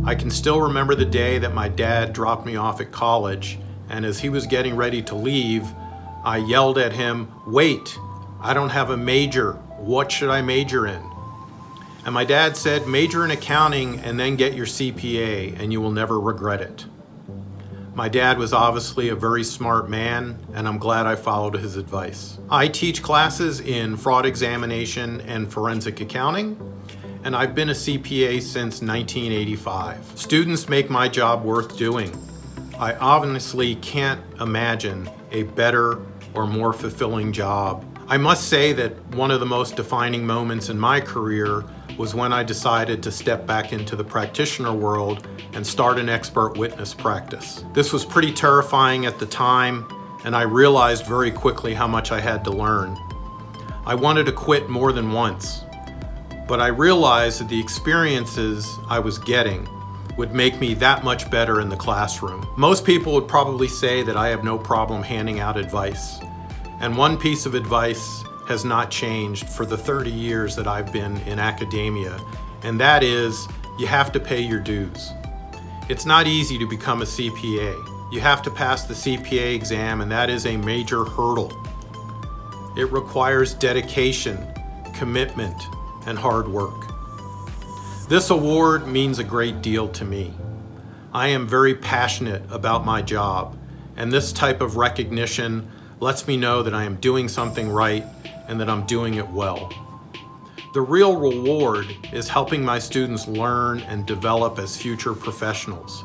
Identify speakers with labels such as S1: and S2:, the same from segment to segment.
S1: I can still remember the day that my dad dropped me off at college, and as he was getting ready to leave, I yelled at him, "Wait, I don't have a major. What should I major in?" And my dad said, "Major in accounting and then get your CPA and you will never regret it." My dad was obviously a very smart man, and I'm glad I followed his advice. I teach classes in fraud examination and forensic accounting, and I've been a CPA since 1985. Students make my job worth doing. I obviously can't imagine a better or more fulfilling job. I must say that one of the most defining moments in my career was when I decided to step back into the practitioner world and start an expert witness practice. This was pretty terrifying at the time, and I realized very quickly how much I had to learn. I wanted to quit more than once, but I realized that the experiences I was getting would make me that much better in the classroom. Most people would probably say that I have no problem handing out advice. And one piece of advice has not changed for the 30 years that I've been in academia, and that is, you have to pay your dues. It's not easy to become a CPA. You have to pass the CPA exam, and that is a major hurdle. It requires dedication, commitment, and hard work. This award means a great deal to me. I am very passionate about my job, and this type of recognition lets me know that I am doing something right and that I'm doing it well. The real reward is helping my students learn and develop as future professionals.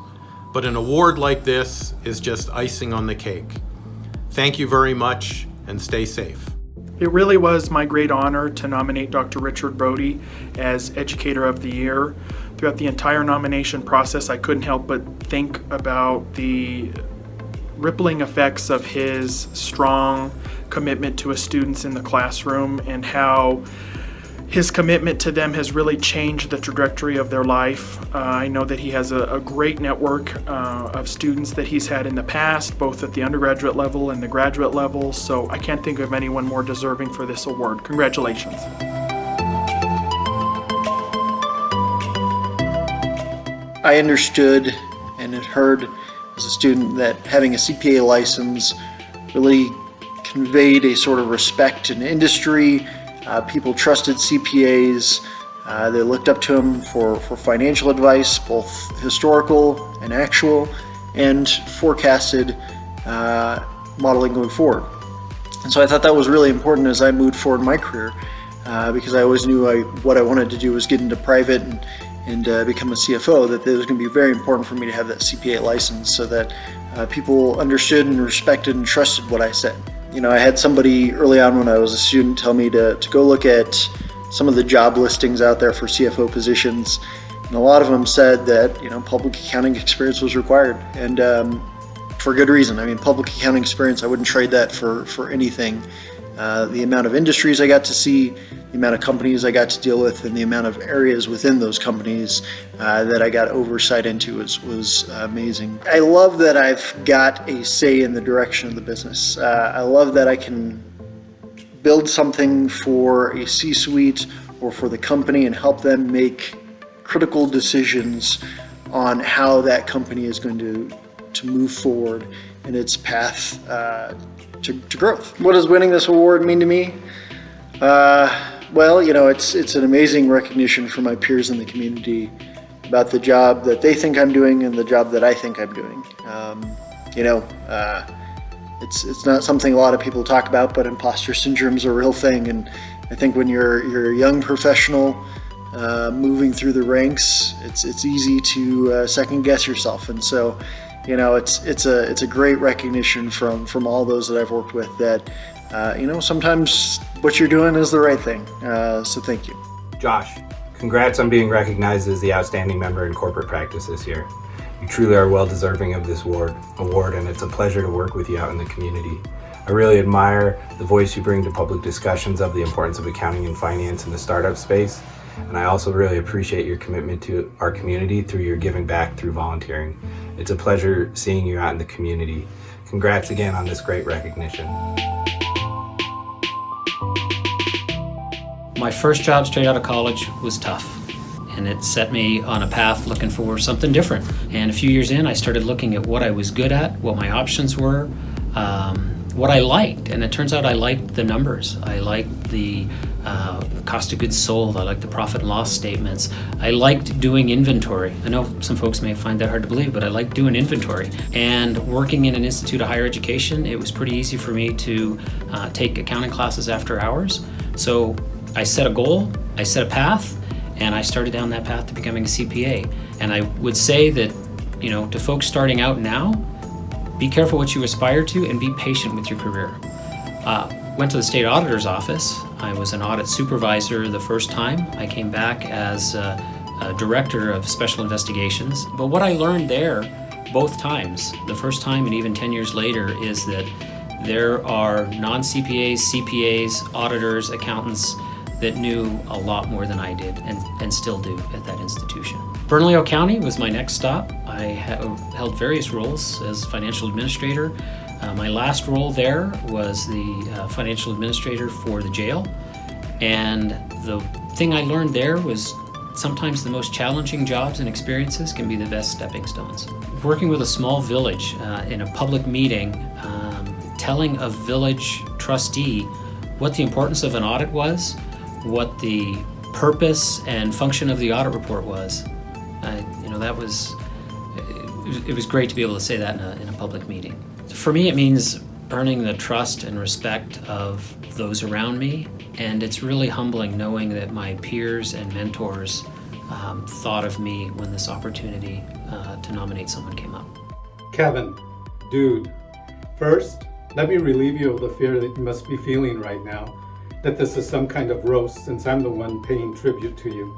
S1: But an award like this is just icing on the cake. Thank you very much, and stay safe.
S2: It really was my great honor to nominate Dr. Richard Brody as Educator of the Year. Throughout the entire nomination process, I couldn't help but think about the rippling effects of his strong commitment to his students in the classroom and how his commitment to them has really changed the trajectory of their life. I know that he has a great network of students that he's had in the past, both at the undergraduate level and the graduate level, so I can't think of anyone more deserving for this award. Congratulations.
S3: I understood and had heard as a student that having a CPA license really conveyed a sort of respect in industry. People trusted CPAs. They looked up to them for financial advice, both historical and actual, and forecasted modeling going forward. And so I thought that was really important as I moved forward in my career, because I always knew what I wanted to do was get into private and become a CFO, that it was going to be very important for me to have that CPA license so that people understood and respected and trusted what I said. You know, I had somebody early on when I was a student tell me to go look at some of the job listings out there for CFO positions, and a lot of them said that, you know, public accounting experience was required, and for good reason. I mean, public accounting experience, I wouldn't trade that for anything. The amount of industries I got to see, the amount of companies I got to deal with, and the amount of areas within those companies that I got oversight into was amazing. I love that I've got a say in the direction of the business. I love that I can build something for a C-suite or for the company and help them make critical decisions on how that company is going to move forward in its path to growth. What does winning this award mean to me? Well, you know, it's an amazing recognition for my peers in the community about the job that they think I'm doing and the job that I think I'm doing. It's not something a lot of people talk about, but imposter syndrome is a real thing, and I think when you're a young professional moving through the ranks, it's easy to second guess yourself, and so, you know, it's a great recognition from all those that I've worked with that, you know, sometimes what you're doing is the right thing. So thank you.
S4: Josh, congrats on being recognized as the outstanding member in corporate practice this year. You truly are well deserving of this award, and it's a pleasure to work with you out in the community. I really admire the voice you bring to public discussions of the importance of accounting and finance in the startup space, and I also really appreciate your commitment to our community through your giving back through volunteering. It's a pleasure seeing you out in the community. Congrats again on this great recognition.
S5: My first job straight out of college was tough, and it set me on a path looking for something different. And a few years in, I started looking at what I was good at, what my options were, what I liked, and it turns out I liked the numbers. I liked the cost of goods sold. I liked the profit and loss statements. I liked doing inventory. I know some folks may find that hard to believe, but I liked doing inventory. And working in an institute of higher education, it was pretty easy for me to take accounting classes after hours. So I set a goal, I set a path, and I started down that path to becoming a CPA. And I would say that, to folks starting out now, be careful what you aspire to and be patient with your career. Went to the state auditor's office. I was an audit supervisor the first time. I came back as a director of special investigations. But what I learned there, both times, the first time and even 10 years later, is that there are non-CPAs, CPAs, auditors, accountants that knew a lot more than I did and still do at that institution. Bernalillo County was my next stop. I held various roles as financial administrator. My last role there was the financial administrator for the jail. And the thing I learned there was sometimes the most challenging jobs and experiences can be the best stepping stones. Working with a small village in a public meeting, telling a village trustee what the importance of an audit was, what the purpose and function of the audit report was. It was great to be able to say that in a public meeting. For me, it means earning the trust and respect of those around me, and it's really humbling knowing that my peers and mentors thought of me when this opportunity to nominate someone came up.
S6: Kevin, dude, first, let me relieve you of the fear that you must be feeling right now, that this is some kind of roast since I'm the one paying tribute to you.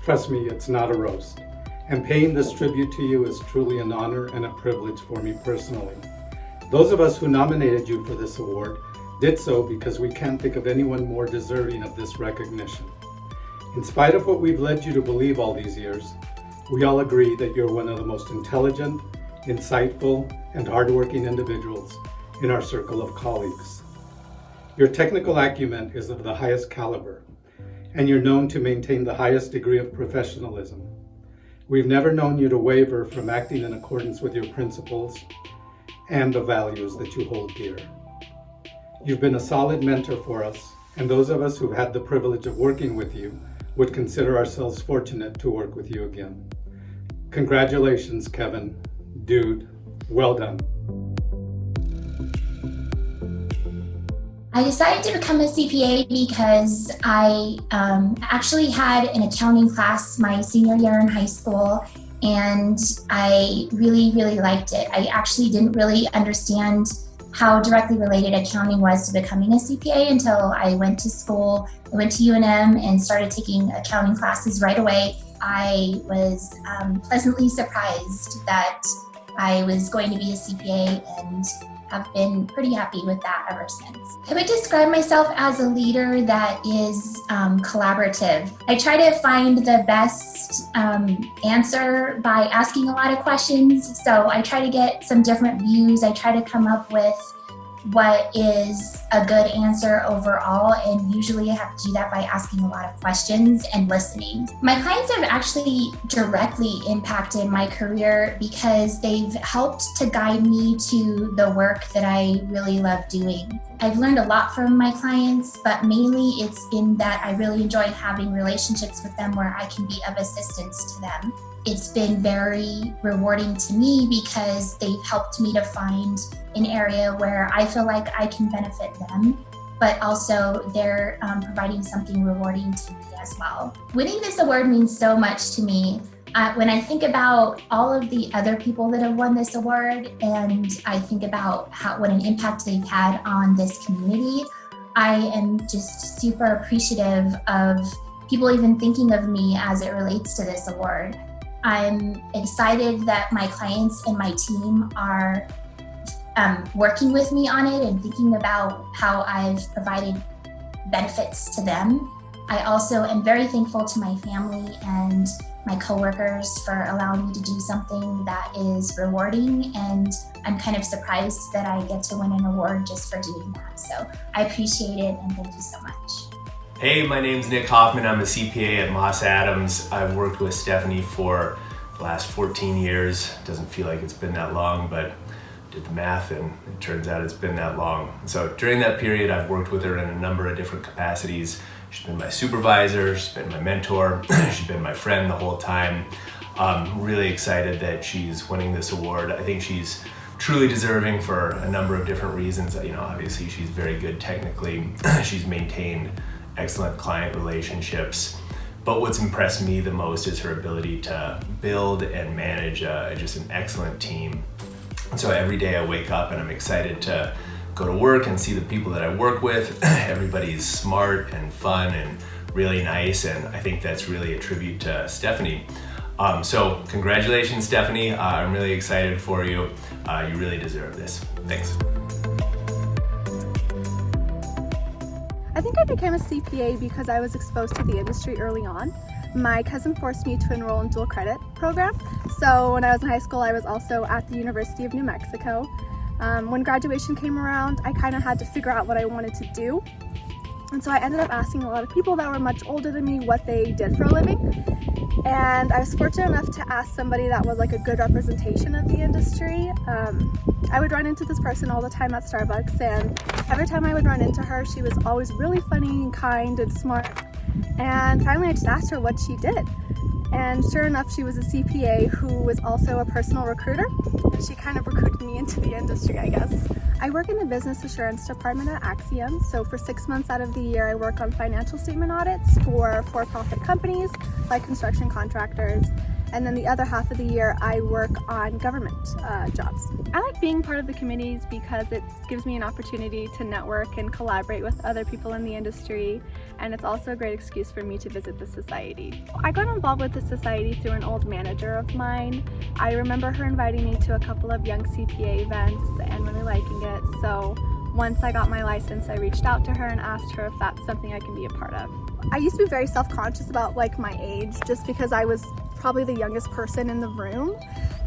S6: Trust me, it's not a roast. And paying this tribute to you is truly an honor and a privilege for me personally. Those of us who nominated you for this award did so because we can't think of anyone more deserving of this recognition. In spite of what we've led you to believe all these years, we all agree that you're one of the most intelligent, insightful, and hardworking individuals in our circle of colleagues. Your technical acumen is of the highest caliber, and you're known to maintain the highest degree of professionalism. We've never known you to waver from acting in accordance with your principles and the values that you hold dear. You've been a solid mentor for us, and those of us who've had the privilege of working with you would consider ourselves fortunate to work with you again. Congratulations, Kevin. Dude, well done.
S7: I decided to become a CPA because I actually had an accounting class my senior year in high school, and I really, really liked it. I actually didn't really understand how directly related accounting was to becoming a CPA until I went to school. I went to UNM and started taking accounting classes right away. I was pleasantly surprised that I was going to be a CPA and have been pretty happy with that ever since. I would describe myself as a leader that is collaborative. I try to find the best answer by asking a lot of questions. So I try to get some different views. I try to come up with what is a good answer overall, and usually I have to do that by asking a lot of questions and listening. My clients have actually directly impacted my career because they've helped to guide me to the work that I really love doing. I've learned a lot from my clients, but mainly it's in that I really enjoy having relationships with them where I can be of assistance to them. It's been very rewarding to me because they've helped me to find an area where I feel like I can benefit them, but also they're providing something rewarding to me as well. Winning this award means so much to me. When I think about all of the other people that have won this award, and I think about what an impact they've had on this community, I am just super appreciative of people even thinking of me as it relates to this award. I'm excited that my clients and my team are working with me on it and thinking about how I've provided benefits to them. I also am very thankful to my family and my coworkers for allowing me to do something that is rewarding, and I'm kind of surprised that I get to win an award just for doing that. So I appreciate it, and thank you so much.
S8: Hey, my name's Nick Hoffman. I'm a CPA at Moss Adams. I've worked with Stephanie for the last 14 years. Doesn't feel like it's been that long, but did the math and it turns out it's been that long. So during that period, I've worked with her in a number of different capacities. She's been my supervisor, she's been my mentor, she's been my friend the whole time. I'm really excited that she's winning this award. I think she's truly deserving for a number of different reasons. You know, obviously she's very good technically. She's maintained excellent client relationships. But what's impressed me the most is her ability to build and manage just an excellent team. And so every day I wake up and I'm excited to go to work and see the people that I work with. Everybody's smart and fun and really nice, and I think that's really a tribute to Stephanie. So congratulations, Stephanie. I'm really excited for you. You really deserve this. Thanks.
S9: I think I became a CPA because I was exposed to the industry early on. My cousin forced me to enroll in dual credit program. So when I was in high school, I was also at the University of New Mexico. When graduation came around, I kind of had to figure out what I wanted to do. And so I ended up asking a lot of people that were much older than me what they did for a living. And I was fortunate enough to ask somebody that was like a good representation of the industry. I would run into this person all the time at Starbucks, and every time I would run into her, she was always really funny and kind and smart. And finally I just asked her what she did. And sure enough, she was a CPA who was also a personal recruiter. And she kind of recruited me into the industry, I guess. I work in the business assurance department at Axiom. So for 6 months out of the year, I work on financial statement audits for-profit companies like construction contractors. And then the other half of the year, I work on government jobs. I like being part of the committees because it gives me an opportunity to network and collaborate with other people in the industry. And it's also a great excuse for me to visit the society. I got involved with the society through an old manager of mine. I remember her inviting me to a couple of young CPA events and really liking it. So once I got my license, I reached out to her and asked her if that's something I can be a part of. I used to be very self-conscious about like my age just because I was probably the youngest person in the room.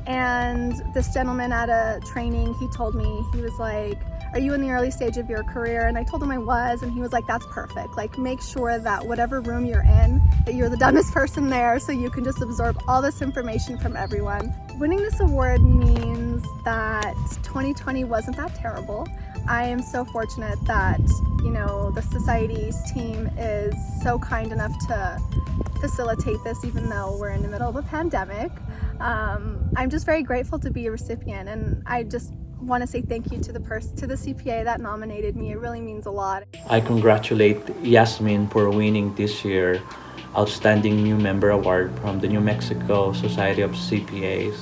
S9: And this gentleman at a training, he told me, he was like, "Are you in the early stage of your career?" And I told him I was, and he was like, "That's perfect. Like, make sure that whatever room you're in, that you're the dumbest person there so you can just absorb all this information from everyone." Winning this award means that 2020 wasn't that terrible. I am so fortunate that, you know, the society's team is so kind enough to facilitate this even though we're in the middle of a pandemic. I'm just very grateful to be a recipient, and I just want to say thank you to the CPA that nominated me. It really means a lot.
S10: I congratulate Yasmin for winning this year Outstanding New Member Award from the New Mexico Society of CPAs.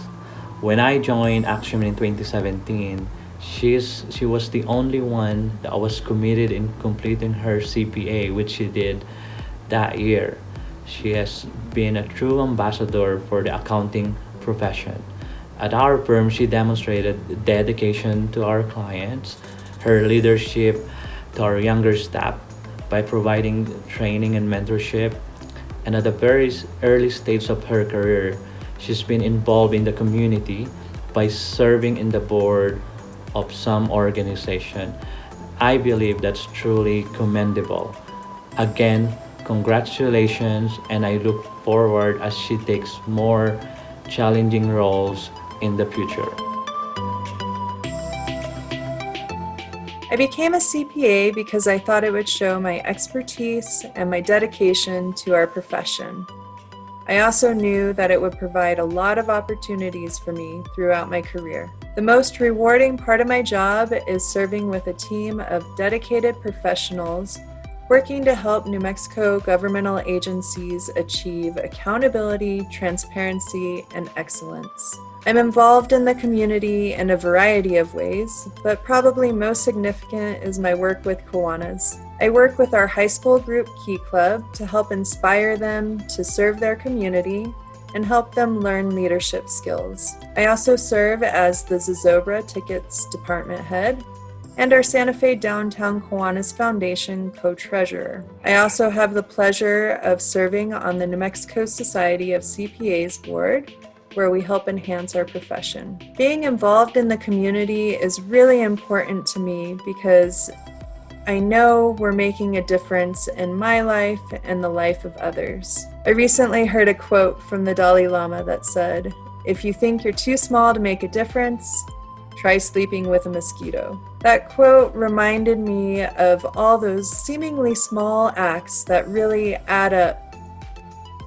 S10: When I joined Axiom in 2017, she was the only one that was committed in completing her CPA, which she did that year. She has been a true ambassador for the accounting profession. At our firm, she demonstrated dedication to our clients, her leadership to our younger staff by providing training and mentorship. And at the very early stage of her career, she's been involved in the community by serving in the board of some organization. I believe that's truly commendable. Again, congratulations, and I look forward as she takes more challenging roles in the future.
S11: I became a CPA because I thought it would show my expertise and my dedication to our profession. I also knew that it would provide a lot of opportunities for me throughout my career. The most rewarding part of my job is serving with a team of dedicated professionals working to help New Mexico governmental agencies achieve accountability, transparency, and excellence. I'm involved in the community in a variety of ways, but probably most significant is my work with Kiwanis. I work with our high school group Key Club to help inspire them to serve their community and help them learn leadership skills. I also serve as the Zozobra Tickets Department Head and our Santa Fe Downtown Kiwanis Foundation co-treasurer. I also have the pleasure of serving on the New Mexico Society of CPAs board, where we help enhance our profession. Being involved in the community is really important to me because I know we're making a difference in my life and the life of others. I recently heard a quote from the Dalai Lama that said, "If you think you're too small to make a difference, try sleeping with a mosquito." That quote reminded me of all those seemingly small acts that really add up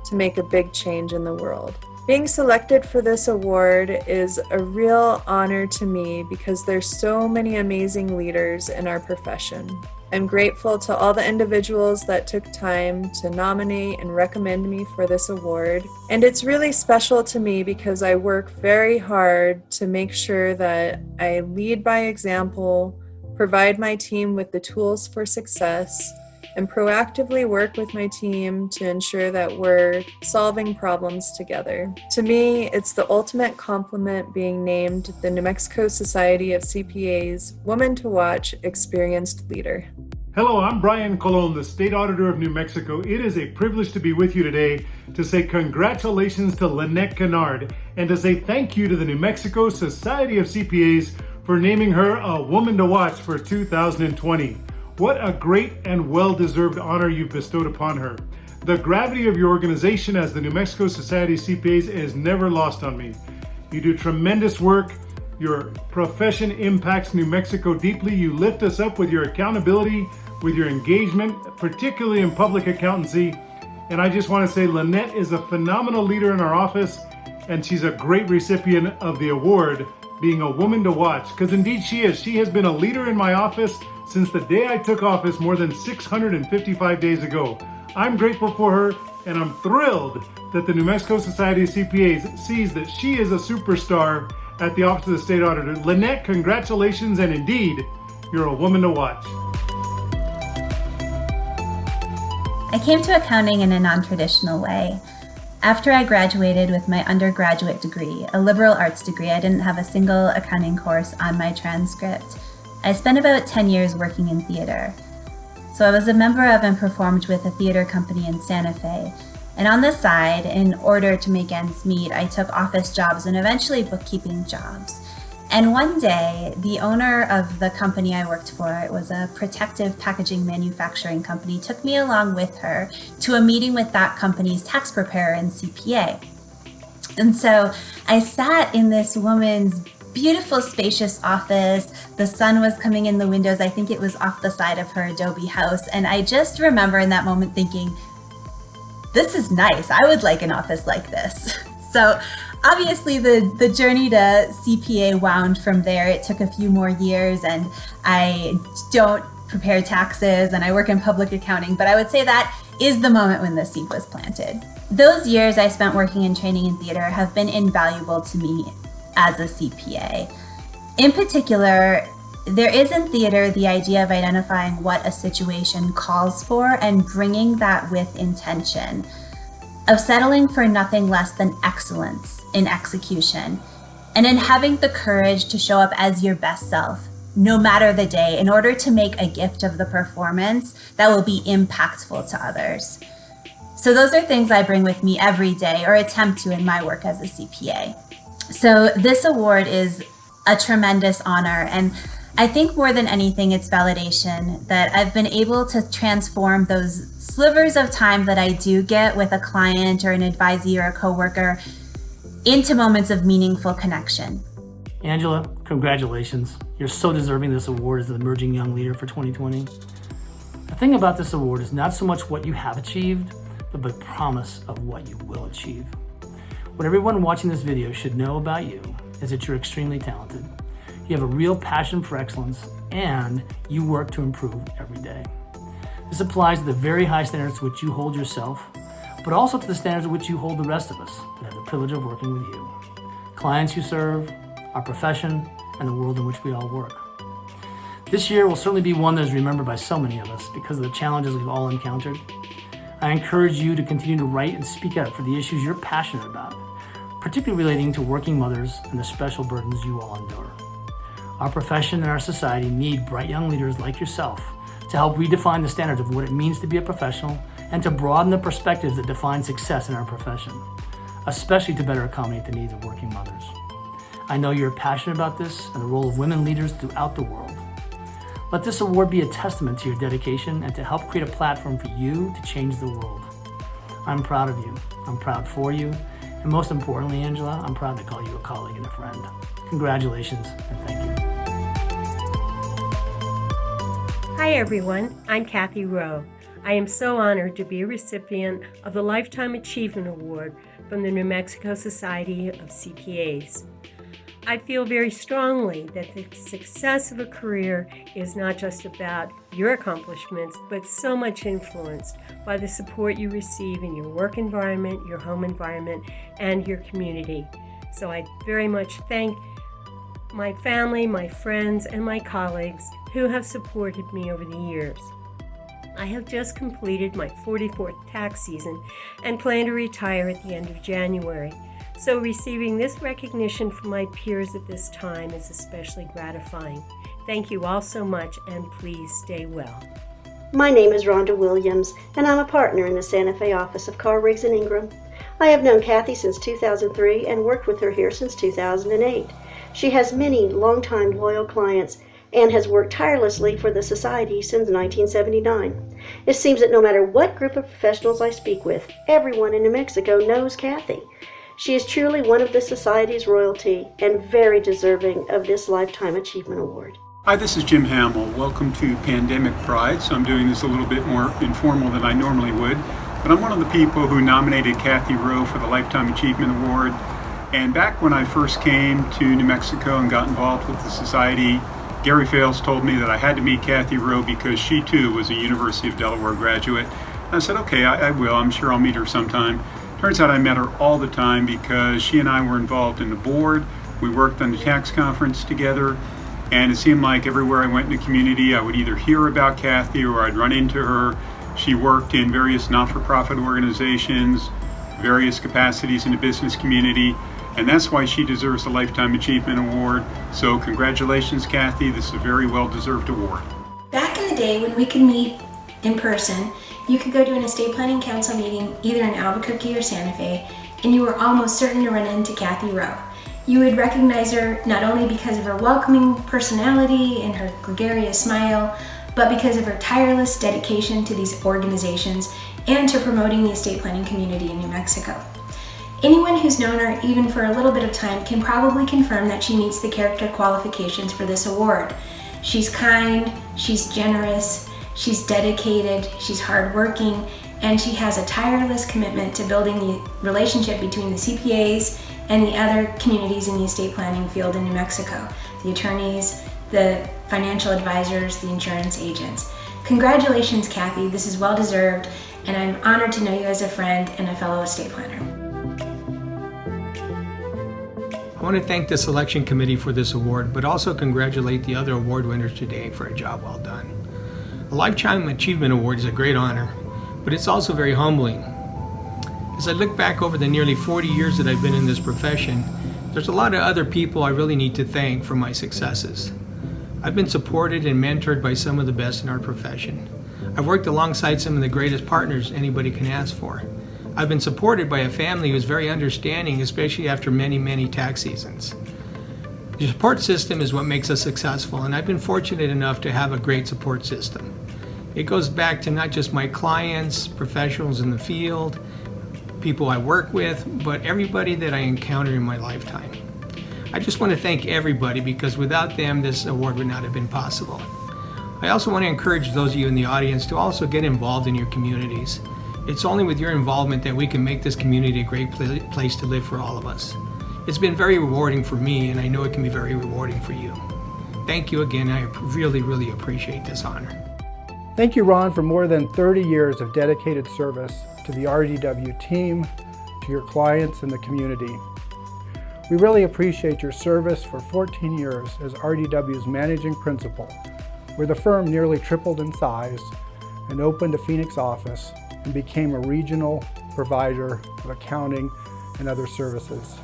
S11: to make a big change in the world. Being selected for this award is a real honor to me because there's so many amazing leaders in our profession. I'm grateful to all the individuals that took time to nominate and recommend me for this award. And it's really special to me because I work very hard to make sure that I lead by example, provide my team with the tools for success, and proactively work with my team to ensure that we're solving problems together. To me, it's the ultimate compliment being named the New Mexico Society of CPA's Woman to Watch Experienced Leader.
S12: Hello, I'm Brian Colon, the State Auditor of New Mexico. It is a privilege to be with you today to say congratulations to Lynette Kennard and to say thank you to the New Mexico Society of CPAs for naming her a Woman to Watch for 2020. What a great and well-deserved honor you've bestowed upon her. The gravity of your organization as the New Mexico Society of CPAs is never lost on me. You do tremendous work. Your profession impacts New Mexico deeply. You lift us up with your accountability, with your engagement, particularly in public accountancy. And I just want to say Lynette is a phenomenal leader in our office, and she's a great recipient of the award, being a woman to watch, because indeed she is. She has been a leader in my office since the day I took office more than 655 days ago. I'm grateful for her, and I'm thrilled that the New Mexico Society of CPAs sees that she is a superstar at the Office of the State Auditor. Lynette, congratulations, and indeed, you're a woman to watch.
S13: I came to accounting in a non-traditional way. After I graduated with my undergraduate degree, a liberal arts degree, I didn't have a single accounting course on my transcript. I spent about 10 years working in theater. So I was a member of and performed with a theater company in Santa Fe. And on the side, in order to make ends meet, I took office jobs and eventually bookkeeping jobs. And one day, the owner of the company I worked for, it was a protective packaging manufacturing company, took me along with her to a meeting with that company's tax preparer and CPA. And so I sat in this woman's beautiful, spacious office. The sun was coming in the windows. I think it was off the side of her adobe house. And I just remember in that moment thinking, this is nice. I would like an office like this. So obviously the journey to CPA wound from there. It took a few more years, and I don't prepare taxes and I work in public accounting, but I would say that is the moment when the seed was planted. Those years I spent working and training in theater have been invaluable to me as a CPA. In particular, there is in theater the idea of identifying what a situation calls for and bringing that with intention, of settling for nothing less than excellence in execution, and in having the courage to show up as your best self, no matter the day, in order to make a gift of the performance that will be impactful to others. So those are things I bring with me every day, or attempt to, in my work as a CPA. So this award is a tremendous honor, and I think more than anything, it's validation that I've been able to transform those slivers of time that I do get with a client or an advisee or a coworker into moments of meaningful connection.
S14: Angela, congratulations. You're so deserving of this award as the Emerging Young Leader for 2020. The thing about this award is not so much what you have achieved, but the promise of what you will achieve. What everyone watching this video should know about you is that you're extremely talented. You have a real passion for excellence, and you work to improve every day. This applies to the very high standards to which you hold yourself, but also to the standards to which you hold the rest of us that have the privilege of working with you. Clients you serve, our profession, and the world in which we all work. This year will certainly be one that is remembered by so many of us because of the challenges we've all encountered. I encourage you to continue to write and speak out for the issues you're passionate about, particularly relating to working mothers and the special burdens you all endure. Our profession and our society need bright young leaders like yourself to help redefine the standards of what it means to be a professional and to broaden the perspectives that define success in our profession, especially to better accommodate the needs of working mothers. I know you're passionate about this and the role of women leaders throughout the world. Let this award be a testament to your dedication and to help create a platform for you to change the world. I'm proud of you. I'm proud for you. And most importantly, Angela, I'm proud to call you a colleague and a friend. Congratulations and thank you.
S15: Hi everyone, I'm Kathy Rowe. I am so honored to be a recipient of the Lifetime Achievement Award from the New Mexico Society of CPAs. I feel very strongly that the success of a career is not just about your accomplishments, but so much influenced by the support you receive in your work environment, your home environment, and your community. So I very much thank my family, my friends, and my colleagues who have supported me over the years. I have just completed my 44th tax season and plan to retire at the end of January. So receiving this recognition from my peers at this time is especially gratifying. Thank you all so much, and please stay well.
S16: My name is Rhonda Williams, and I'm a partner in the Santa Fe office of Carr, Riggs & Ingram. I have known Kathy since 2003 and worked with her here since 2008. She has many longtime loyal clients and has worked tirelessly for the Society since 1979. It seems that no matter what group of professionals I speak with, everyone in New Mexico knows Kathy. She is truly one of the Society's royalty and very deserving of this Lifetime Achievement Award.
S17: Hi, this is Jim Hamill. Welcome to Pandemic Pride. So I'm doing this a little bit more informal than I normally would, but I'm one of the people who nominated Kathy Rowe for the Lifetime Achievement Award. And back when I first came to New Mexico and got involved with the Society, Gary Fales told me that I had to meet Kathy Rowe because she too was a University of Delaware graduate. And I said, okay, I will. I'm sure I'll meet her sometime. Turns out I met her all the time because she and I were involved in the board. We worked on the tax conference together, and it seemed like everywhere I went in the community, I would either hear about Kathy or I'd run into her. She worked in various not-for-profit organizations, various capacities in the business community, and that's why she deserves the Lifetime Achievement Award. So congratulations, Kathy. This is a very well-deserved award.
S18: Back in the day when we could meet in person, you could go to an estate planning council meeting either in Albuquerque or Santa Fe, and you were almost certain to run into Kathy Rowe. You would recognize her not only because of her welcoming personality and her gregarious smile, but because of her tireless dedication to these organizations and to promoting the estate planning community in New Mexico. Anyone who's known her even for a little bit of time can probably confirm that she meets the character qualifications for this award. She's kind, she's generous, she's dedicated, she's hardworking, and she has a tireless commitment to building the relationship between the CPAs and the other communities in the estate planning field in New Mexico, the attorneys, the financial advisors, the insurance agents. Congratulations, Kathy. This is well deserved, and I'm honored to know you as a friend and a fellow estate planner.
S19: I want to thank the selection committee for this award, but also congratulate the other award winners today for a job well done. A Lifetime Achievement Award is a great honor, but it's also very humbling. As I look back over the nearly 40 years that I've been in this profession, there's a lot of other people I really need to thank for my successes. I've been supported and mentored by some of the best in our profession. I've worked alongside some of the greatest partners anybody can ask for. I've been supported by a family who's very understanding, especially after many, many tax seasons. The support system is what makes us successful, and I've been fortunate enough to have a great support system. It goes back to not just my clients, professionals in the field, people I work with, but everybody that I encounter in my lifetime. I just want to thank everybody because without them, this award would not have been possible. I also want to encourage those of you in the audience to also get involved in your communities. It's only with your involvement that we can make this community a great place to live for all of us. It's been very rewarding for me, and I know it can be very rewarding for you. Thank you again. I really, really appreciate this honor.
S20: Thank you, Ron, for more than 30 years of dedicated service to the RDW team, to your clients, and the community. We really appreciate your service for 14 years as RDW's managing principal, where the firm nearly tripled in size and opened a Phoenix office and became a regional provider of accounting and other services.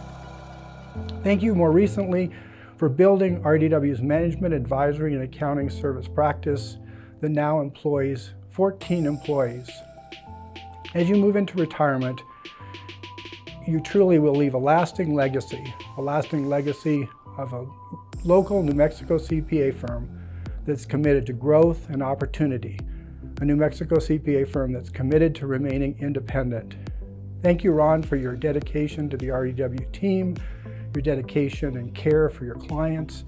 S20: Thank you more recently for building RDW's management, advisory, and accounting service practice that now employs 14 employees. As you move into retirement, you truly will leave a lasting legacy of a local New Mexico CPA firm that's committed to growth and opportunity, a New Mexico CPA firm that's committed to remaining independent. Thank you, Ron, for your dedication to the REW team, your dedication and care for your clients,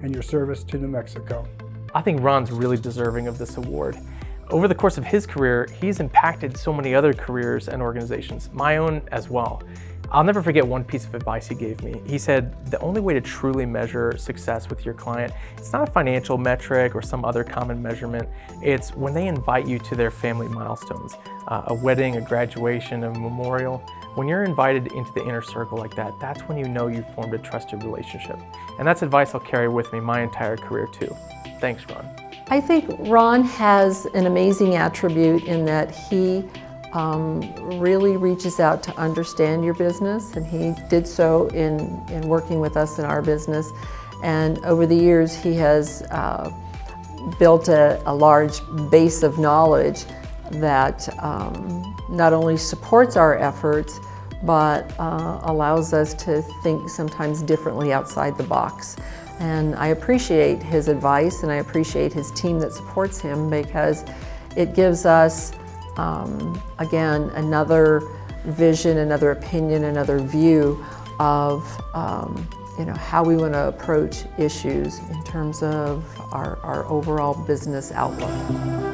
S20: and your service to New Mexico.
S21: I think Ron's really deserving of this award. Over the course of his career, he's impacted so many other careers and organizations, my own as well. I'll never forget one piece of advice he gave me. He said, the only way to truly measure success with your client, it's not a financial metric or some other common measurement. It's when they invite you to their family milestones, a wedding, a graduation, a memorial. When you're invited into the inner circle like that, that's when you know you've formed a trusted relationship. And that's advice I'll carry with me my entire career too. Thanks, Ron.
S22: I think Ron has an amazing attribute in that he really reaches out to understand your business, and he did so in working with us in our business. And over the years, he has built a large base of knowledge that not only supports our efforts, but allows us to think sometimes differently outside the box. And I appreciate his advice, and I appreciate his team that supports him, because it gives us, again, another vision, another opinion, another view of how we want to approach issues in terms of our overall business outlook.